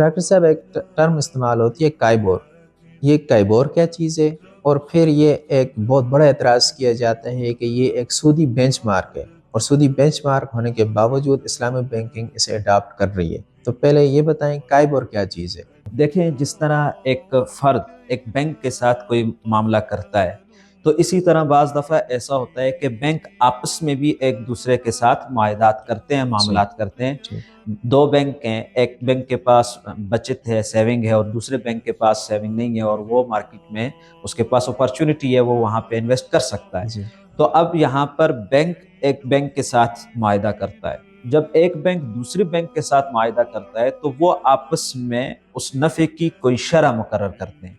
Doctor साहब एक term इस्तेमाल होती है काइबोर। ये काइबोर क्या चीज़ है? और फिर ये एक बहुत बड़ा एतराज़ किया जाता है कि ये एक सूदी बेंचमार्क है, और सूदी बेंचमार्क होने के बावजूद इस्लामिक बैंकिंग इसे अडॉप्ट कर रही है। तो पहले ये बताएं काइबोर क्या चीज़ है? देखें, जिस तरह एक फर्द एक बैंक के साथ कोई मामला करता है, तो इसी तरह बाज़ दफ़ा ऐसा होता है कि बैंक आपस में भी एक दूसरे के साथ मुआहदात करते हैं, जी मामलात करते हैं। जी दो बैंक हैं, एक बैंक के पास बचत है, सेविंग है, और दूसरे बैंक के पास सेविंग नहीं है, और वो मार्केट में उसके पास अपॉर्चुनिटी है, वो वहाँ पे इन्वेस्ट कर सकता है। जी तो अब यहाँ पर बैंक एक बैंक के साथ मुआहदा करता है। जब एक बैंक दूसरे बैंक के साथ मुआहदा करता है तो वो आपस में उस नफ़े की कोई शरह मुकर्रर करते हैं।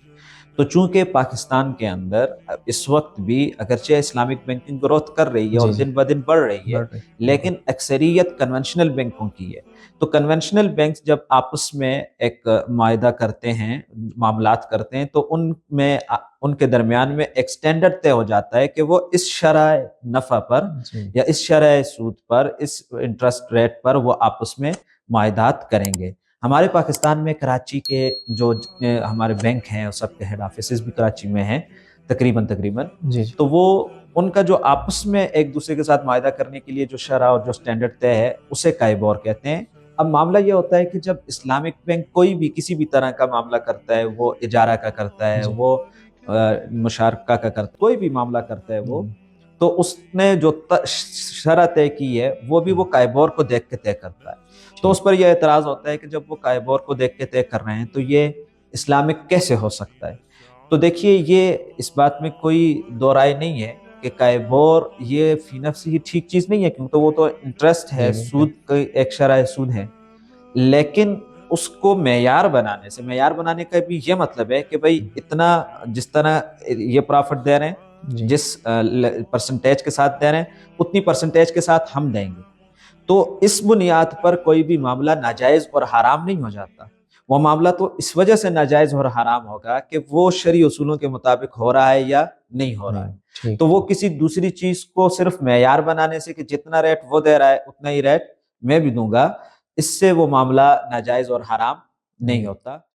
तो चूंकि पाकिस्तान के अंदर इस वक्त भी अगरचे इस्लामिक बैंकिंग ग्रोथ कर रही है जी और जी दिन ब दिन बढ़ रही है, बढ़ रही, बिल्कुल। लेकिन अक्सरियत कन्वेंशनल बैंकों की है। तो कन्वेंशनल बैंक्स जब आपस में एक मुआहदा करते हैं, मामलात करते हैं, तो उनमें उनके दरमियान में एक स्टैंडर्ड तय हो जाता है कि वो इस शरह नफ़ा पर जी या इस शरह सूद पर, इस इंटरेस्ट रेट पर वो आपस में मुआहदात करेंगे। हमारे पाकिस्तान में कराची के जो जितने हमारे बैंक हैं, उस सब के हेड ऑफिस भी कराची में हैं तकरीबन तकरीबन। जी जी तो वो उनका जो आपस में एक दूसरे के साथ मुआहदा करने के लिए जो शरह और जो स्टैंडर्ड तय है, उसे काइबोर कहते हैं। अब मामला ये होता है कि जब इस्लामिक बैंक कोई भी किसी भी तरह का मामला करता है, वो इजारा का करता है, जी वो मुशारका का करता, कोई भी मामला करता है वो, तो उसने जो शरह तय की है वो भी वो काइबोर को देख के तय करता है। तो ठीक। उस पर यह एतराज़ होता है कि जब वो काइबोर को देख के तय कर रहे हैं तो ये इस्लामिक कैसे हो सकता है। तो देखिए, ये इस बात में कोई दो राय नहीं है कि काइबोर ये फी नफ्सी ही ठीक चीज़ नहीं है, क्योंकि तो वो तो इंटरेस्ट है, जी बिल्कुल। सूद का एक शरह सूद है। लेकिन उसको मेयार बनाने से, मेयार बनाने का भी ये मतलब है कि भाई इतना, जिस तरह ये प्रॉफिट दे रहे हैं, जी जिस परसेंटेज के साथ दे रहे हैं, उतनी परसेंटेज के साथ हम देंगे। तो इस बुनियाद पर कोई भी मामला नाजायज और हराम नहीं हो जाता। वो मामला तो इस वजह से नाजायज और हराम होगा कि वो शरई उसूलों के मुताबिक हो रहा है या नहीं हो रहा नहीं, है। ठीक तो वो ठीक। किसी दूसरी चीज को सिर्फ मेयार बनाने से कि जितना रेट वो दे रहा है उतना ही रेट मैं भी दूंगा, इससे वो मामला नाजायज और हराम नहीं नहीं। होता।